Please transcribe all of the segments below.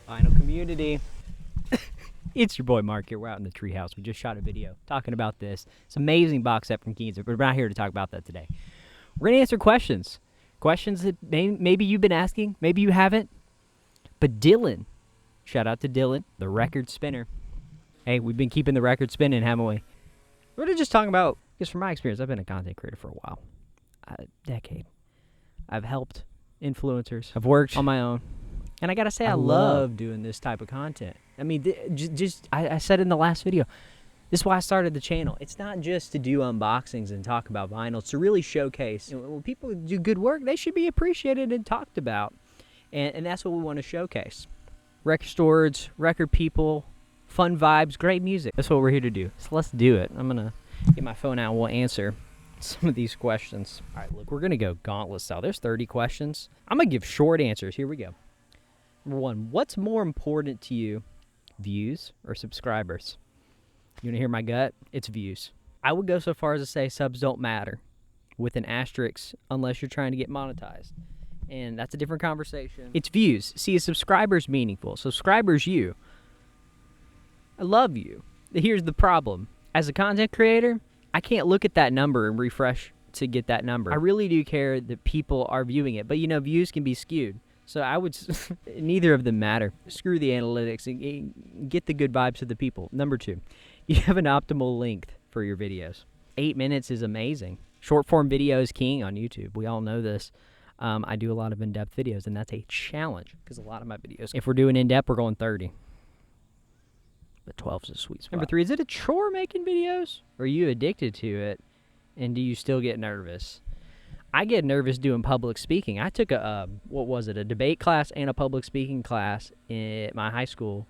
Vinyl community. It's your boy Mark here. We're out in the treehouse. We just shot a video talking about this. It's an amazing box set from Keen's, but we're not here to talk about that today. We're going to answer questions. Questions that maybe you've been asking, maybe you haven't. But Dylan, shout out to Dylan, the record spinner. Hey, we've been keeping the record spinning, haven't we? We're just talking about, because from my experience, I've been a content creator for a while. A decade. I've helped influencers. I've worked on my own. And I got to say, I love doing this type of content. I mean, I said in the last video, this is why I started the channel. It's not just to do unboxings and talk about vinyl. It's to really showcase. When people do good work, they should be appreciated and talked about. And that's what we want to showcase. Record stores, record people, fun vibes, great music. That's what we're here to do. So let's do it. I'm going to get my phone out and we'll answer some of these questions. All right, look, we're going to go gauntlet style. There's 30 questions. I'm going to give short answers. Here we go. Number one, what's more important to you, views or subscribers? You want to hear my gut? It's views. I would go so far as to say subs don't matter with an asterisk unless you're trying to get monetized. And that's a different conversation. It's views. See, a subscriber's meaningful. Subscriber's you. I love you. Here's the problem. As a content creator, I can't look at that number and refresh to get that number. I really do care that people are viewing it. But, you know, views can be skewed. So I would, neither of them matter. Screw the analytics and get the good vibes to the people. Number two, you have an optimal length for your videos. 8 minutes is amazing. Short form video is king on YouTube. We all know this. I do a lot of in-depth videos, and that's a challenge because a lot of my videos, if we're doing in-depth, we're going 30. But 12 is a sweet spot. Number three, is it a chore making videos? Or are you addicted to it, and do you still get nervous? I get nervous doing public speaking. I took a debate class and a public speaking class in my high school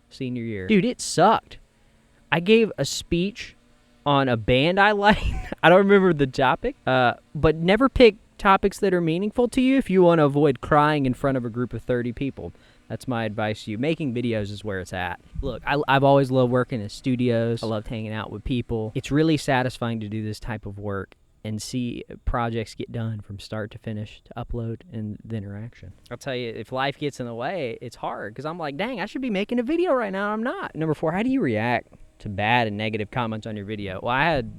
senior year. Dude, it sucked. I gave a speech on a band I like. I don't remember the topic, but never pick topics that are meaningful to you if you want to avoid crying in front of a group of 30 people. That's my advice to you. Making videos is where it's at. Look, I've always loved working in studios. I loved hanging out with people. It's really satisfying to do this type of work and see projects get done from start to finish, to upload, and the interaction. I'll tell you, if life gets in the way, it's hard, because I'm like, dang, I should be making a video right now, I'm not. Number four, how do you react to bad and negative comments on your video? Well, I had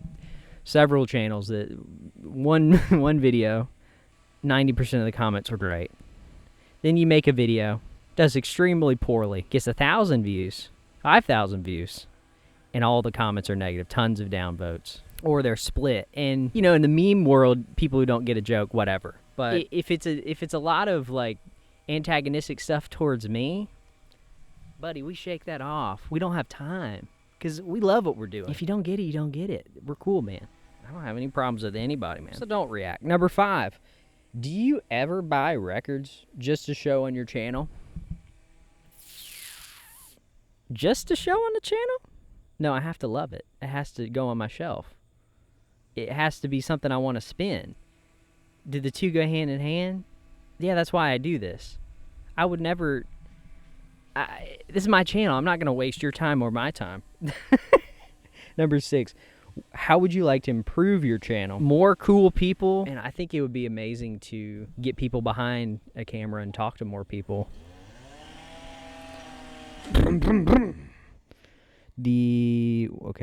several channels that one video, 90% of the comments were great. Then you make a video, does extremely poorly, gets 1,000 views, 5,000 views, and all the comments are negative, tons of downvotes. Or they're split. And, you know, in the meme world, people who don't get a joke, whatever. But if it's a lot of, like, antagonistic stuff towards me, buddy, we shake that off. We don't have time. Because we love what we're doing. If you don't get it, you don't get it. We're cool, man. I don't have any problems with anybody, man. So don't react. Number five, do you ever buy records just to show on your channel? Just to show on the channel? No, I have to love it. It has to go on my shelf. It has to be something I want to spin. Do the two go hand in hand? Yeah, that's why I do this. I would never... this is my channel. I'm not going to waste your time or my time. Number six, how would you like to improve your channel? More cool people. And I think it would be amazing to get people behind a camera and talk to more people. Okay,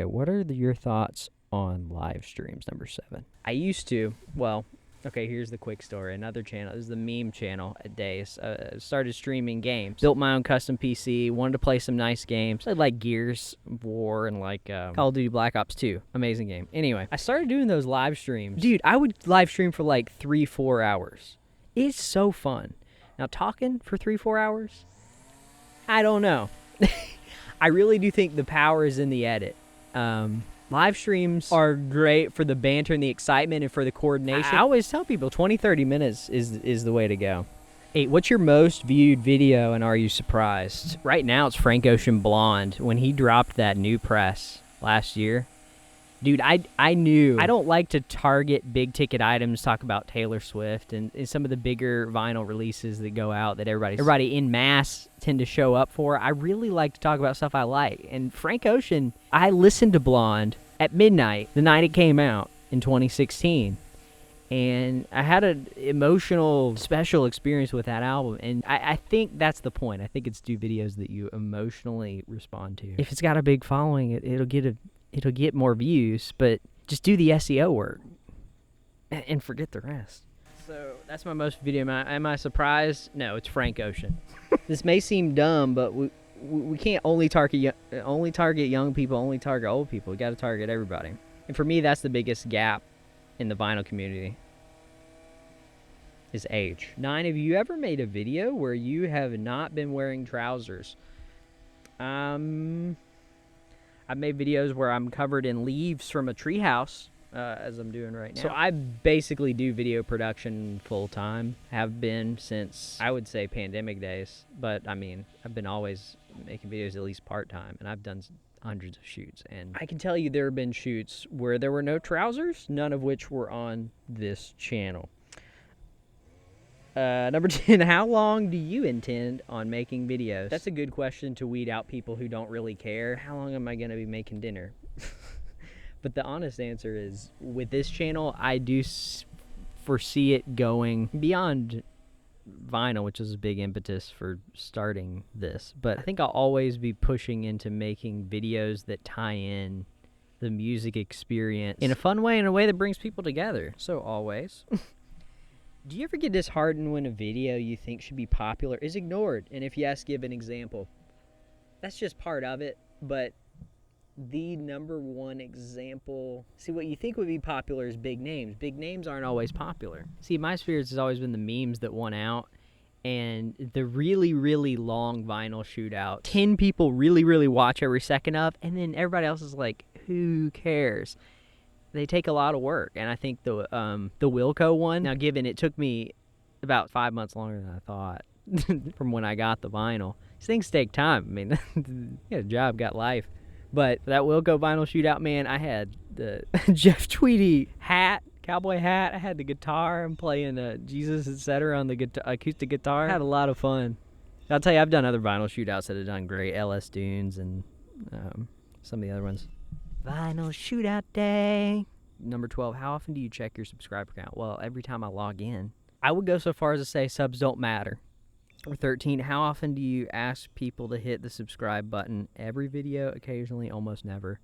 what are your thoughts on live streams? Number seven. I used to, well, okay, here's the quick story. Another channel, this is the meme channel at Days. Started streaming games. Built my own custom PC, wanted to play some nice games. I like Gears of War and like Call of Duty Black Ops 2. Amazing game. Anyway, I started doing those live streams. Dude, I would live stream for like 3-4 hours. It's so fun. Now, talking for 3-4 hours? I don't know. I really do think the power is in the edit. Live streams are great for the banter and the excitement and for the coordination. I always tell people 20-30 minutes is the way to go. 8, what's your most viewed video and are you surprised? Right now it's Frank Ocean Blonde. When he dropped that new press last year, dude, I knew. I don't like to target big ticket items, talk about Taylor Swift and some of the bigger vinyl releases that go out that everybody in mass tend to show up for. I really like to talk about stuff I like. And Frank Ocean, I listened to Blonde at midnight the night it came out in 2016. And I had an emotional, special experience with that album. And I think that's the point. I think it's do videos that you emotionally respond to. If it's got a big following, it'll get more views, but just do the SEO work and forget the rest. So that's my most video. Am I surprised? No, it's Frank Ocean. This may seem dumb, but we can't only target young people, only target old people. We got to target everybody. And for me, that's the biggest gap in the vinyl community is age. 9, have you ever made a video where you have not been wearing trousers? I've made videos where I'm covered in leaves from a treehouse, as I'm doing right now. So I basically do video production full time. Have been since, I would say, pandemic days. But I mean, I've been always making videos at least part time, and I've done hundreds of shoots. And I can tell you there have been shoots where there were no trousers, none of which were on this channel. Number 10, how long do you intend on making videos? That's a good question to weed out people who don't really care. How long am I going to be making dinner? But the honest answer is, with this channel, I do foresee it going beyond vinyl, which is a big impetus for starting this. But I think I'll always be pushing into making videos that tie in the music experience in a fun way, in a way that brings people together. So always. Do you ever get disheartened when a video you think should be popular is ignored? And if yes, give an example. That's just part of it, but the number one example, see, what you think would be popular is big names. Big names aren't always popular. See, my experience has always been the memes that won out, and the really, really long vinyl shootout. 10 people really watch every second of, and then everybody else is like, who cares? They take a lot of work, and I think the Wilco one, now given it took me about 5 months longer than I thought from when I got the vinyl. These things take time. I mean, got a job, got life. But that Wilco vinyl shootout, man, I had the Jeff Tweedy hat, cowboy hat. I had the guitar. I'm playing Jesus, etc. on the acoustic guitar. I had a lot of fun. I'll tell you, I've done other vinyl shootouts that have done great. LS Dunes and some of the other ones. Vinyl shootout day. Number 12, how often do you check your subscriber count? Well, every time I log in. I would go so far as to say subs don't matter. Or 13, how often do you ask people to hit the subscribe button? Every video, occasionally, almost never.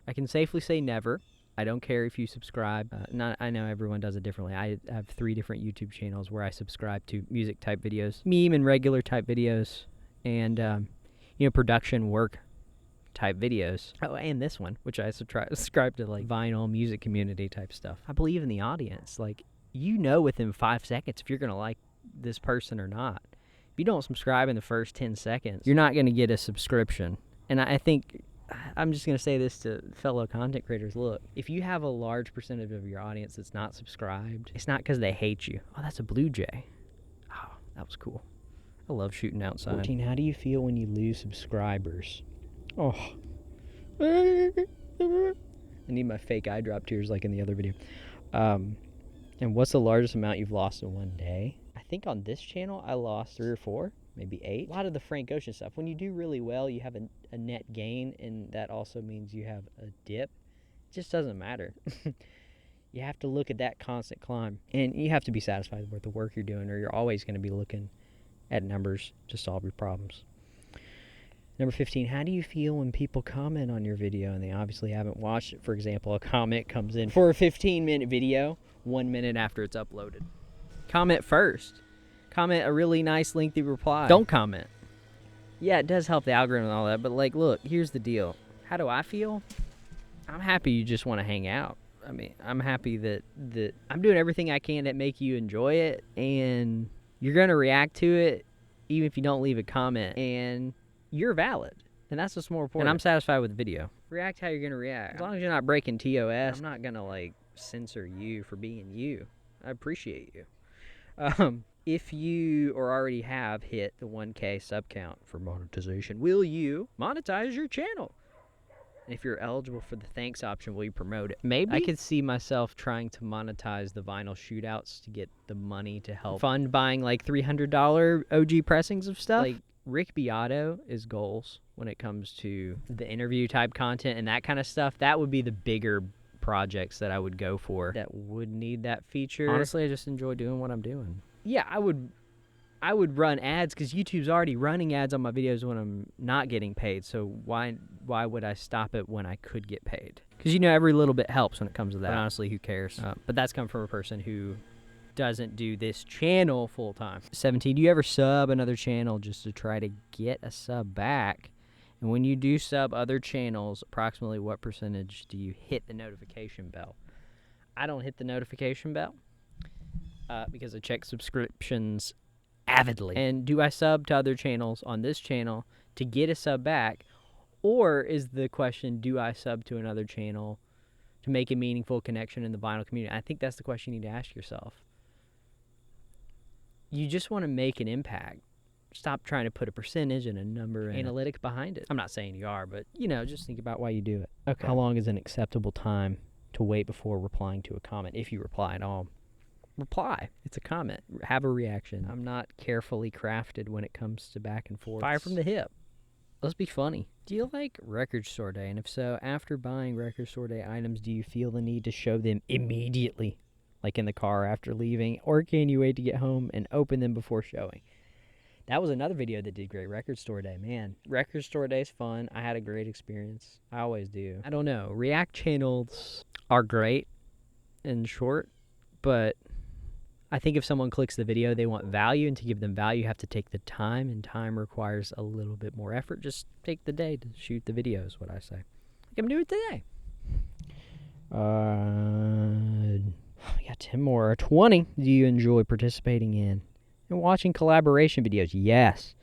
I can safely say never. I don't care if you subscribe. I know everyone does it differently. I have 3 different YouTube channels where I subscribe to music type videos, meme and regular type videos, and production work type videos. Oh, and this one, which I subscribe to, like vinyl music community type stuff. I believe in the audience. Like, within 5 seconds if you're gonna like this person or not. If you don't subscribe in the first 10 seconds, you're not going to get a subscription. And I think, I'm just going to say this to fellow content creators. Look, if you have a large percentage of your audience that's not subscribed, it's not because they hate you. Oh, that's a blue jay. Oh, that was cool. I love shooting outside. 14, how do you feel when you lose subscribers? Oh. I need my fake eye drop tears like in the other video. And what's the largest amount you've lost in one day? I think on this channel, I lost 3 or 4, maybe 8. A lot of the Frank Ocean stuff. When you do really well, you have a net gain, and that also means you have a dip. It just doesn't matter. You have to look at that constant climb, and you have to be satisfied with the work you're doing, or you're always going to be looking at numbers to solve your problems. Number 15, how do you feel when people comment on your video and they obviously haven't watched it? For example, a comment comes in for a 15-minute video 1 minute after it's uploaded. Comment first. Comment a really nice lengthy reply. Don't comment. Yeah, it does help the algorithm and all that, but like, look, here's the deal. How do I feel? I'm happy you just want to hang out. I mean, I'm happy that I'm doing everything I can to make you enjoy it, and you're going to react to it even if you don't leave a comment, and you're valid, and that's what's more important. And I'm satisfied with the video. React how you're going to react. As long as you're not breaking TOS, I'm not going to like censor you for being you. I appreciate you. If you or already have hit the 1K sub count for monetization, will you monetize your channel? And if you're eligible for the thanks option, will you promote it? Maybe. I could see myself trying to monetize the vinyl shootouts to get the money to help fund buying like $300 OG pressings of stuff. Like Rick Beato is goals when it comes to the interview type content and that kind of stuff. That would be the bigger projects that I would go for that would need that feature. Honestly, I just enjoy doing what I'm doing. Yeah, I would run ads because YouTube's already running ads on my videos when I'm not getting paid. So why would I stop it when I could get paid? Because every little bit helps when it comes to that. But honestly, who cares? But that's come from a person who doesn't do this channel full time. 17, do you ever sub another channel just to try to get a sub back? And when you do sub other channels, approximately what percentage do you hit the notification bell? I don't hit the notification bell because I check subscriptions avidly. And do I sub to other channels on this channel to get a sub back? Or is the question, do I sub to another channel to make a meaningful connection in the vinyl community? I think that's the question you need to ask yourself. You just want to make an impact. Stop trying to put a percentage and a number and analytic behind it. I'm not saying you are, but, just think about why you do it. Okay. How long is an acceptable time to wait before replying to a comment? If you reply at all, reply. It's a comment. Have a reaction. I'm not carefully crafted when it comes to back and forth. Fire from the hip. Let's be funny. Do you like record store day? And if so, after buying record store day items, do you feel the need to show them immediately, like in the car after leaving? Or can you wait to get home and open them before showing? That was another video that did great. Record store day, man. Record store day is fun. I had a great experience. I always do. I don't know. React channels are great and short, but I think if someone clicks the video, they want value, and to give them value, you have to take the time, and time requires a little bit more effort. Just take the day to shoot the video is what I say. Like I'm doing today. We got 10 more. 20. Do you enjoy participating in and watching collaboration videos? Yes.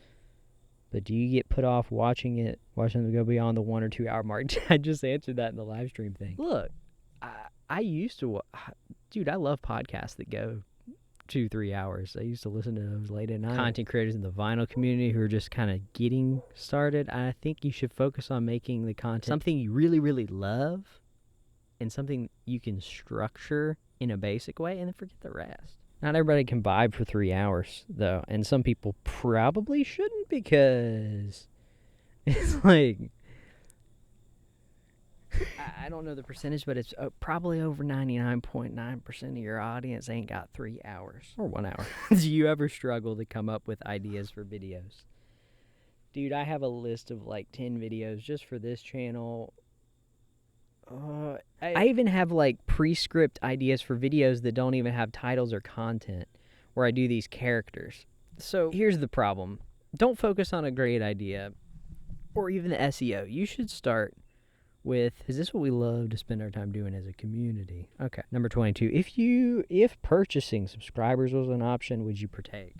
But do you get put off watching them go beyond the 1 or 2 hour mark? I just answered that in the live stream thing. Look, I used to, dude, I love podcasts that go 2-3 hours. I used to listen to those late at night. Content creators in the vinyl community who are just kind of getting started. I think you should focus on making the content something you really, really love and something you can structure in a basic way, and then forget the rest. Not everybody can vibe for 3 hours, though, and some people probably shouldn't, because it's like, I don't know the percentage, but it's probably over 99.9% of your audience ain't got 3 hours or 1 hour. Do you ever struggle to come up with ideas for videos? Dude, I have a list of like 10 videos just for this channel. I even have like pre-script ideas for videos that don't even have titles or content, where I do these characters. So here's the problem. Don't focus on a great idea or even the SEO. You should start with, is this what we love to spend our time doing as a community? Okay. Number 22. If purchasing subscribers was an option, would you partake?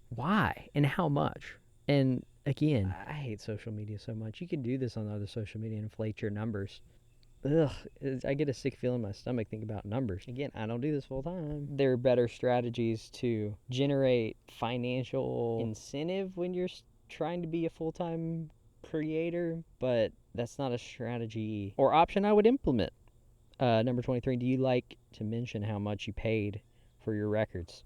Why and how much? And again, I hate social media so much. You can do this on other social media and inflate your numbers. Ugh, I get a sick feeling in my stomach thinking about numbers. Again, I don't do this full time. There are better strategies to generate financial incentive when you're trying to be a full-time creator, but that's not a strategy or option I would implement. Number 23, do you like to mention how much you paid for your records?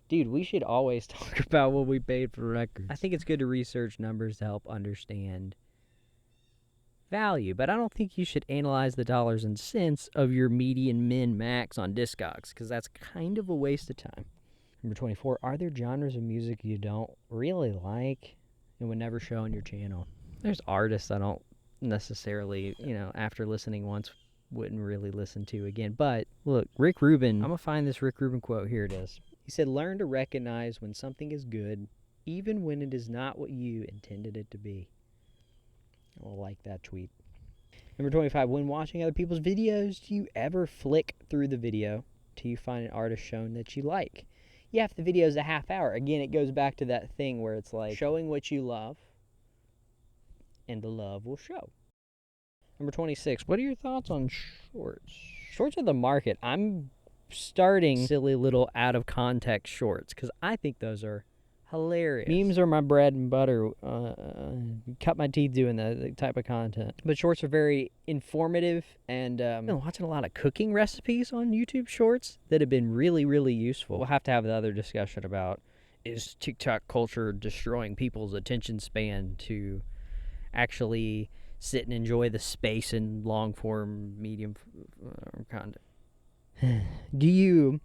Dude, we should always talk about what we paid for records. I think it's good to research numbers to help understand value, but I don't think you should analyze the dollars and cents of your median min max on Discogs, because that's kind of a waste of time. Number 24, are there genres of music you don't really like and would never show on your channel? There's artists I don't necessarily, after listening once, wouldn't really listen to again. But look, Rick Rubin, I'm going to find this Rick Rubin quote. Here it is. He said, learn to recognize when something is good, even when it is not what you intended it to be. I like that tweet. Number 25, when watching other people's videos, do you ever flick through the video till you find an artist shown that you like? Yeah, if the video is a half hour, again, it goes back to that thing where it's like showing what you love, and the love will show. Number 26, what are your thoughts on shorts? Shorts are the market. I'm starting silly little out of context shorts because I think those are hilarious. Memes are my bread and butter. Cut my teeth doing the type of content. But shorts are very informative, and I've been watching a lot of cooking recipes on YouTube shorts that have been really, really useful. We'll have to have the other discussion about, is TikTok culture destroying people's attention span to actually sit and enjoy the space and long form, medium content. Do you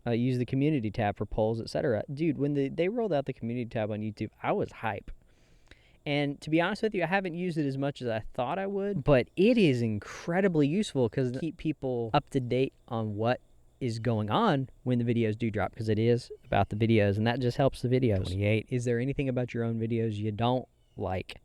use the community tab for polls, etc.? Dude, when they rolled out the community tab on YouTube, I was hype. And to be honest with you, I haven't used it as much as I thought I would, but it is incredibly useful because it keeps people up to date on what is going on when the videos do drop, because it is about the videos, and that just helps the videos. 28, is there anything about your own videos you don't like?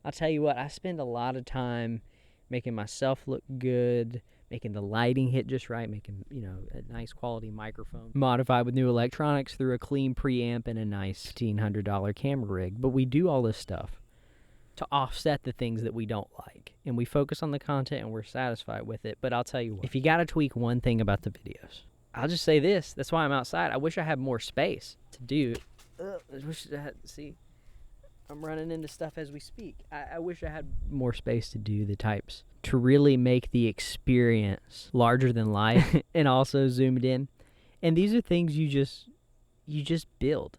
I'll tell you what, I spend a lot of time making myself look good, making the lighting hit just right, making, a nice quality microphone, modified with new electronics through a clean preamp and a nice $1,500 camera rig. But we do all this stuff to offset the things that we don't like, and we focus on the content and we're satisfied with it. But I'll tell you what, if you got to tweak one thing about the videos, I'll just say this. That's why I'm outside. I wish I had more space to do. I wish I had, see, I'm running into stuff as we speak. I wish I had more space to do the types to really make the experience larger than life and also zoomed in. And these are things you just build.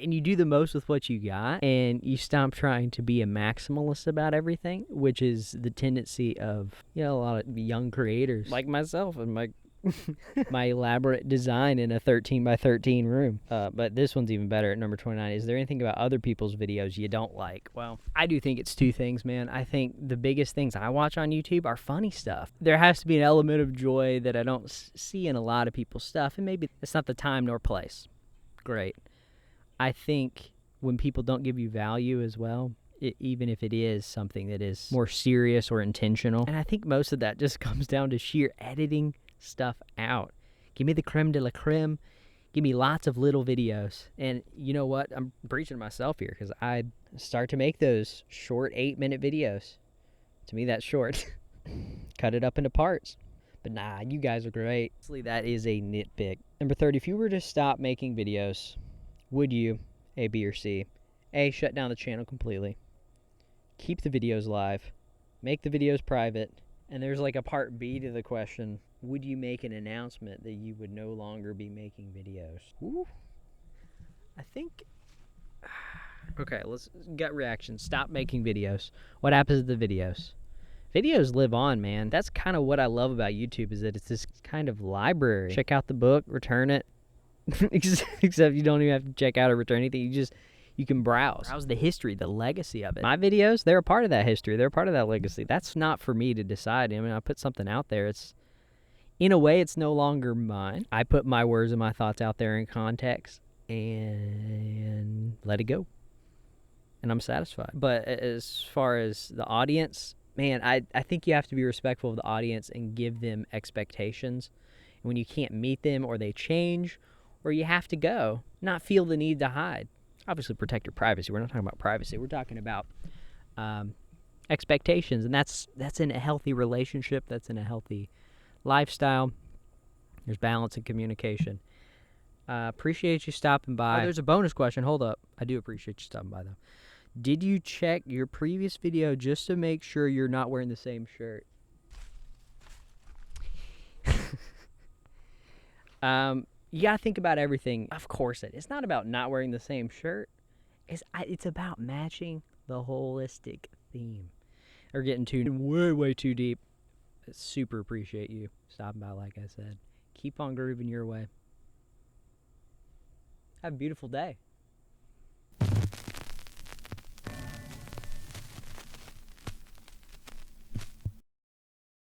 And you do the most with what you got, and you stop trying to be a maximalist about everything, which is the tendency of, a lot of young creators like myself and my elaborate design in a 13 by 13 room. But this one's even better at number 29. Is there anything about other people's videos you don't like? Well, I do think it's two things, man. I think the biggest things I watch on YouTube are funny stuff. There has to be an element of joy that I don't see in a lot of people's stuff, and maybe it's not the time nor place. Great. I think when people don't give you value as well, even if it is something that is more serious or intentional, and I think most of that just comes down to sheer editing stuff out. Give me the creme de la creme. Give me lots of little videos. And you know what? I'm preaching to myself here, because I start to make those short 8-minute videos. To me, that's short. Cut it up into parts. But nah, you guys are great. Honestly, that is a nitpick. Number 30, if you were to stop making videos, would you, A, B, or C? A, shut down the channel completely. Keep the videos live. Make the videos private. And there's like a part B to the question. Would you make an announcement that you would no longer be making videos? Ooh. I think... Okay, let's gut reaction. Stop making videos. What happens to the videos? Videos live on, man. That's kind of what I love about YouTube, is that it's this kind of library. Check out the book, return it. Except you don't even have to check out or return anything. You can browse the history, the legacy of it. My videos, they're a part of that history. They're a part of that legacy. That's not for me to decide. I mean, I put something out there. In a way, it's no longer mine. I put my words and my thoughts out there in context and let it go. And I'm satisfied. But as far as the audience, man, I think you have to be respectful of the audience and give them expectations. And when you can't meet them, or they change, or you have to go, not feel the need to hide. Obviously, protect your privacy. We're not talking about privacy. We're talking about expectations, and that's in a healthy relationship. That's in a healthy lifestyle. There's balance and communication. Appreciate you stopping by. Oh, there's a bonus question. Hold up. I do appreciate you stopping by, though. Did you check your previous video just to make sure you're not wearing the same shirt? You got to think about everything. Of course, it's not about not wearing the same shirt. It's about matching the holistic theme. We're getting way too deep. I super appreciate you stopping by, like I said. Keep on grooving your way. Have a beautiful day.